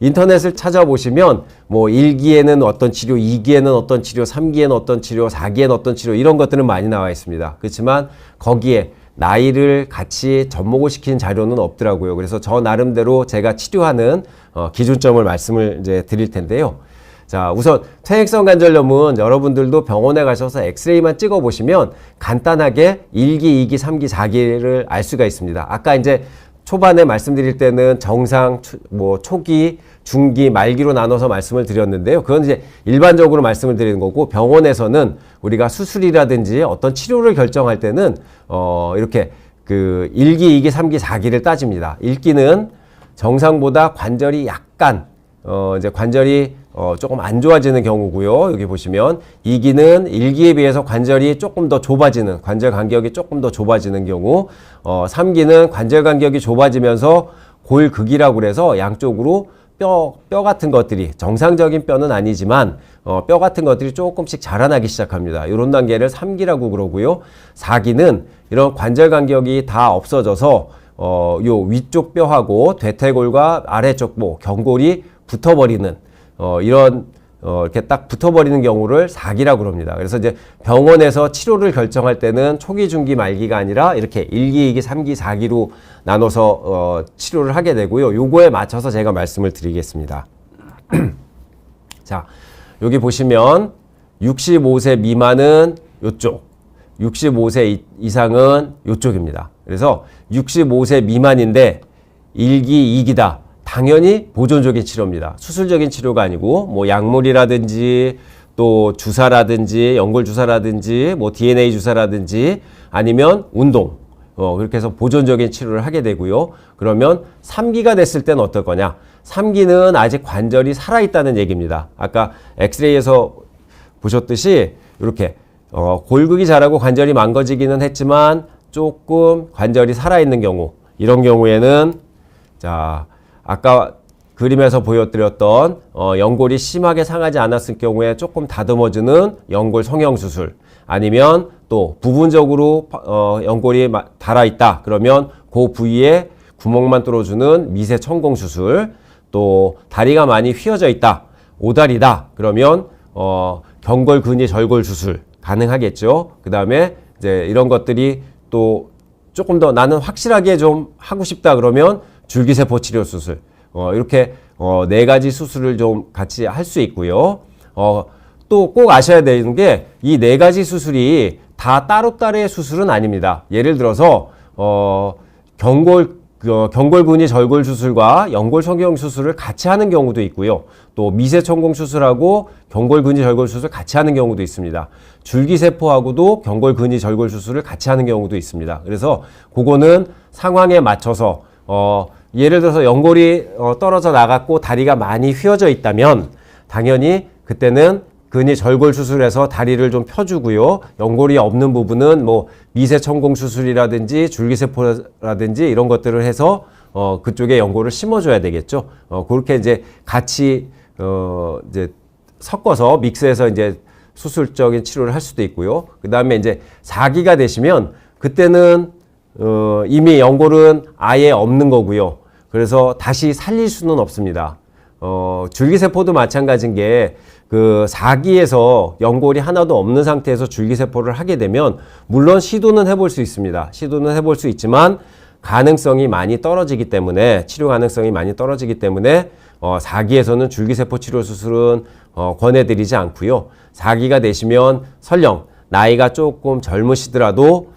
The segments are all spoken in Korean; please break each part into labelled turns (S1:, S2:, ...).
S1: 인터넷을 찾아보시면 뭐 1기에는 어떤 치료, 2기에는 어떤 치료, 3기에는 어떤 치료, 4기에는 어떤 치료 이런 것들은 많이 나와 있습니다. 그렇지만 거기에 나이를 같이 접목을 시키는 자료는 없더라고요. 그래서 저 나름대로 제가 치료하는 기준점을 말씀을 이제 드릴 텐데요. 자, 우선 퇴행성 관절염은 여러분들도 병원에 가셔서 엑스레이만 찍어 보시면 간단하게 1기, 2기, 3기, 4기를 알 수가 있습니다. 아까 이제 초반에 말씀드릴 때는 정상, 뭐 초기, 중기, 말기로 나눠서 말씀을 드렸는데요. 그건 이제 일반적으로 말씀을 드리는 거고, 병원에서는 우리가 수술이라든지 어떤 치료를 결정할 때는 이렇게 그 1기, 2기, 3기, 4기를 따집니다. 1기는 정상보다 관절이 약간 이제 관절이 조금 안 좋아지는 경우고요. 여기 보시면 2기는 1기에 비해서 관절이 조금 더 좁아지는, 관절 간격이 조금 더 좁아지는 경우, 3기는 관절 간격이 좁아지면서 골극이라고 그래서 양쪽으로 뼈 같은 것들이, 정상적인 뼈는 아니지만 뼈 같은 것들이 조금씩 자라나기 시작합니다. 이런 단계를 3기라고 그러고요. 4기는 이런 관절 간격이 다 없어져서 요 위쪽 뼈하고 대퇴골과 아래쪽 경골이 붙어버리는 이런 이렇게 딱 붙어버리는 경우를 4기라고 그럽니다. 그래서 이제 병원에서 치료를 결정할 때는 초기, 중기, 말기가 아니라 이렇게 1기, 2기, 3기, 4기로 나눠서 치료를 하게 되고요. 요거에 맞춰서 제가 말씀을 드리겠습니다. 자, 여기 보시면 65세 미만은 요쪽, 65세 이상은 요쪽입니다. 그래서 65세 미만인데 1기, 2기다. 당연히 보존적인 치료입니다. 수술적인 치료가 아니고 뭐 약물이라든지 또 주사라든지 연골 주사라든지 뭐 DNA 주사라든지 아니면 운동 그렇게 해서 보존적인 치료를 하게 되고요. 그러면 3기가 됐을 때는 어떨 거냐? 3기는 아직 관절이 살아있다는 얘기입니다. 아까 엑스레이에서 보셨듯이 이렇게 골극이 자라고 관절이 망가지기는 했지만 조금 관절이 살아있는 경우, 이런 경우에는 자, 아까 그림에서 보여드렸던 연골이 심하게 상하지 않았을 경우에 조금 다듬어주는 연골 성형수술, 아니면 또 부분적으로 연골이 닳아있다 그러면 그 부위에 구멍만 뚫어주는 미세 천공수술, 또 다리가 많이 휘어져 있다, 오다리다 그러면 경골 근위 절골 수술 가능하겠죠. 그 다음에 이제 이런 것들이 또 조금 더 나는 확실하게 좀 하고 싶다 그러면 줄기세포 치료 수술, 이렇게 4가지 수술을 좀 같이 할 수 있고요. 또 꼭 아셔야 되는 게 이 4가지 수술이 다 따로따로의 수술은 아닙니다. 예를 들어서 경골근위 절골 수술과 연골 성형 수술을 같이 하는 경우도 있고요. 또 미세천공 수술하고 경골근위 절골 수술 같이 하는 경우도 있습니다. 줄기세포하고도 경골근위 절골 수술을 같이 하는 경우도 있습니다. 그래서 그거는 상황에 맞춰서 예를 들어서 연골이 떨어져 나갔고 다리가 많이 휘어져 있다면 당연히 그때는 근위 절골 수술에서 다리를 좀 펴주고요. 연골이 없는 부분은 뭐 미세천공 수술이라든지 줄기세포라든지 이런 것들을 해서 그쪽에 연골을 심어줘야 되겠죠. 그렇게 이제 같이 이제 섞어서 믹스해서 이제 수술적인 치료를 할 수도 있고요. 그 다음에 이제 4기가 되시면 그때는 이미 연골은 아예 없는 거고요. 그래서 다시 살릴 수는 없습니다. 줄기세포도 마찬가지인 게 그 4기에서 연골이 하나도 없는 상태에서 줄기세포를 하게 되면 물론 시도는 해볼 수 있습니다. 시도는 해볼 수 있지만 가능성이 많이 떨어지기 때문에, 치료 가능성이 많이 떨어지기 때문에 4기에서는 줄기세포 치료 수술은 권해드리지 않고요. 4기가 되시면 설령 나이가 조금 젊으시더라도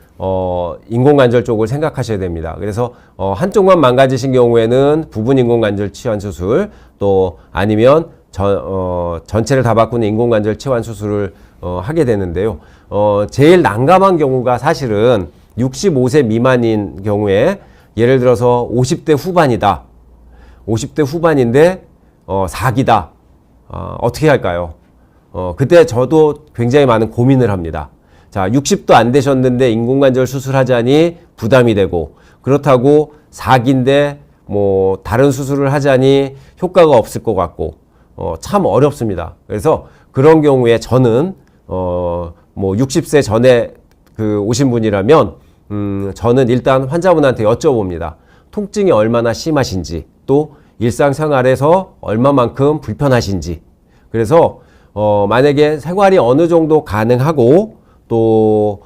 S1: 인공관절 쪽을 생각하셔야 됩니다. 그래서 한쪽만 망가지신 경우에는 부분 인공관절 치환 수술, 또 아니면 전체를 다 바꾸는 인공관절 치환 수술을 하게 되는데요. 제일 난감한 경우가 사실은 65세 미만인 경우에, 예를 들어서 50대 후반이다. 50대 후반인데 4기다. 어떻게 할까요? 그때 저도 굉장히 많은 고민을 합니다. 자, 60도 안 되셨는데 인공관절 수술하자니 부담이 되고, 그렇다고 4기인데 뭐 다른 수술을 하자니 효과가 없을 것 같고, 참 어렵습니다. 그래서 그런 경우에 저는 뭐 60세 전에 오신 분이라면 저는 일단 환자분한테 여쭤봅니다. 통증이 얼마나 심하신지, 또 일상생활에서 얼마만큼 불편하신지. 그래서 만약에 생활이 어느 정도 가능하고 또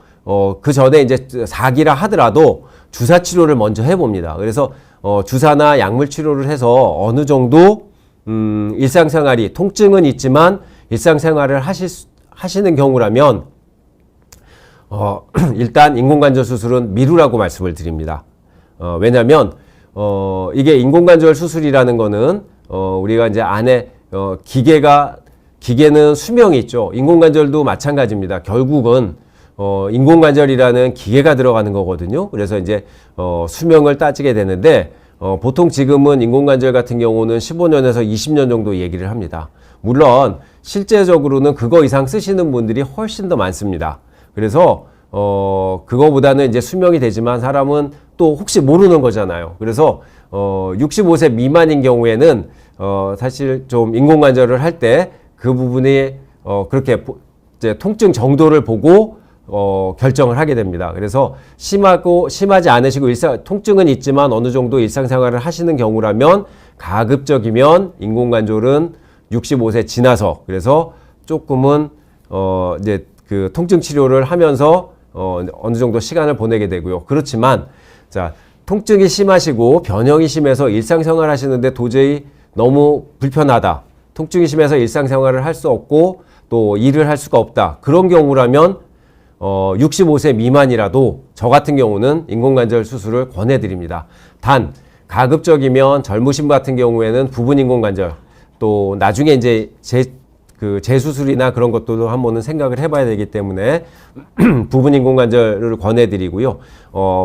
S1: 그 전에 이제 4기라 하더라도 주사 치료를 먼저 해봅니다. 그래서 주사나 약물 치료를 해서 어느 정도 일상생활이 통증은 있지만 일상생활을 하시는 경우라면 일단 인공관절 수술은 미루라고 말씀을 드립니다. 왜냐하면 이게 인공관절 수술이라는 거는 우리가 이제 안에 기계는 수명이 있죠. 인공관절도 마찬가지입니다. 결국은 인공관절이라는 기계가 들어가는 거거든요. 그래서 이제 수명을 따지게 되는데 보통 지금은 인공관절 같은 경우는 15년에서 20년 정도 얘기를 합니다. 물론 실제적으로는 그거 이상 쓰시는 분들이 훨씬 더 많습니다. 그래서 그거보다는 이제 수명이 되지만 사람은 또 혹시 모르는 거잖아요. 그래서 65세 미만인 경우에는 사실 좀 인공관절을 할 때 그 부분이 그렇게 이제 통증 정도를 보고 결정을 하게 됩니다. 그래서 심하지 않으시고 통증은 있지만 어느 정도 일상생활을 하시는 경우라면 가급적이면 인공관절은 65세 지나서 그래서 조금은 이제 그 통증 치료를 하면서 어느 정도 시간을 보내게 되고요. 그렇지만 자, 통증이 심하시고 변형이 심해서 일상생활 하시는데 도저히 너무 불편하다. 통증이 심해서 일상생활을 할 수 없고 또 일을 할 수가 없다. 그런 경우라면 65세 미만이라도 저 같은 경우는 인공관절 수술을 권해드립니다. 단 가급적이면 젊으신 분 같은 경우에는 부분 인공관절 또 나중에 이제 재수술이나 그런 것도 한번은 생각을 해봐야 되기 때문에 부분 인공관절을 권해드리고요.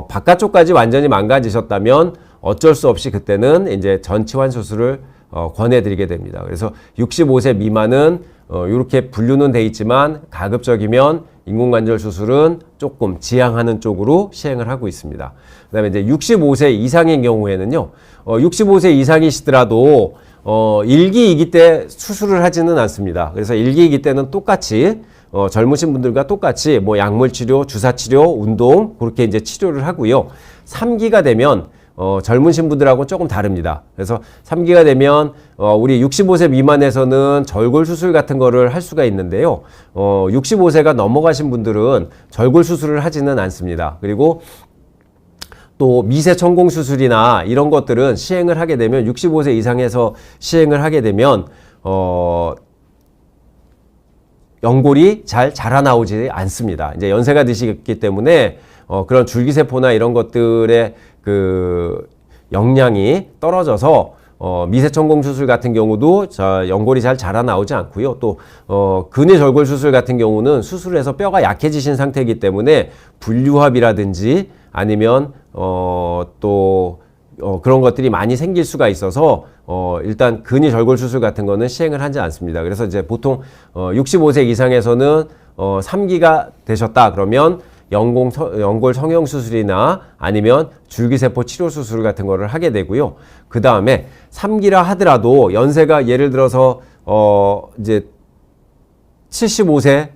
S1: 바깥쪽까지 완전히 망가지셨다면 어쩔 수 없이 그때는 이제 전치환 수술을 권해드리게 됩니다. 그래서 65세 미만은 이렇게 분류는 돼 있지만 가급적이면 인공관절 수술은 조금 지양하는 쪽으로 시행을 하고 있습니다. 그 다음에 이제 65세 이상인 경우에는요, 65세 이상이시더라도 1기, 2기 때 수술을 하지는 않습니다. 그래서 1기, 2기 때는 똑같이 젊으신 분들과 똑같이 뭐 약물 치료, 주사 치료, 운동 그렇게 이제 치료를 하고요. 3기가 되면 젊으신 분들하고 조금 다릅니다. 그래서 3기가 되면 우리 65세 미만에서는 절골 수술 같은 거를 할 수가 있는데요. 65세가 넘어가신 분들은 절골 수술을 하지는 않습니다. 그리고 또 미세 천공 수술이나 이런 것들은 시행을 하게 되면 65세 이상에서 시행을 하게 되면 연골이 잘 자라나오지 않습니다. 이제 연세가 드시기 때문에 그런 줄기세포나 이런 것들의 그 역량이 떨어져서 미세천공 수술 같은 경우도 연골이 잘 자라나오지 않고요. 또 근위절골 수술 같은 경우는 수술해서 뼈가 약해지신 상태이기 때문에 분류합이라든지 아니면 또 그런 것들이 많이 생길 수가 있어서 일단 근위절골 수술 같은 거는 시행을 하지 않습니다. 그래서 이제 보통 65세 이상에서는 3기가 되셨다 그러면 연골 성형 수술이나 아니면 줄기세포 치료 수술 같은 거를 하게 되고요. 그 다음에 3기라 하더라도 연세가 예를 들어서 이제 75세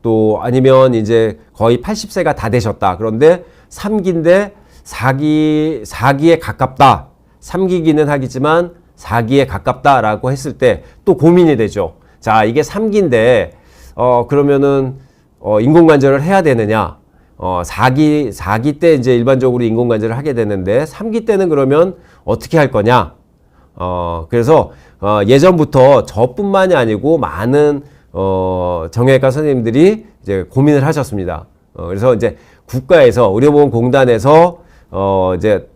S1: 또 아니면 이제 거의 80세가 다 되셨다. 그런데 3기인데 4기에 가깝다. 3기기는 하겠지만 4기에 가깝다라고 했을 때 또 고민이 되죠. 자, 이게 3기인데 그러면은 인공관절을 해야 되느냐? 4기 때 이제 일반적으로 인공관절을 하게 되는데 3기 때는 그러면 어떻게 할 거냐? 그래서 예전부터 저뿐만이 아니고 많은 정형외과 선생님들이 이제 고민을 하셨습니다. 그래서 이제 국가에서 의료보험공단에서 이제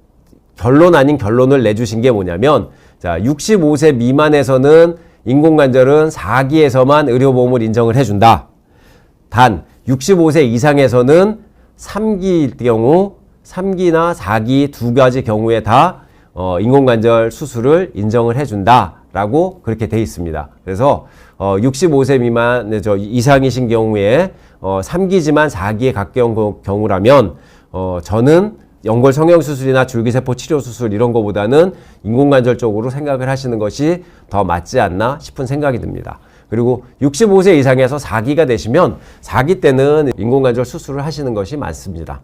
S1: 결론 아닌 결론을 내주신 게 뭐냐면 자, 65세 미만에서는 인공관절은 4기에서만 의료보험을 인정을 해준다. 단 65세 이상에서는 3기일 경우 3기나 4기 두 가지 경우에 다 인공관절 수술을 인정을 해준다라고 그렇게 돼 있습니다. 그래서 65세 미만 이상이신 경우에 3기지만 4기에 가까운 경우라면 저는 연골 성형 수술이나 줄기세포 치료 수술 이런 거보다는 인공관절 쪽으로 생각을 하시는 것이 더 맞지 않나 싶은 생각이 듭니다. 그리고 65세 이상에서 4기가 되시면 4기 때는 인공관절 수술을 하시는 것이 맞습니다.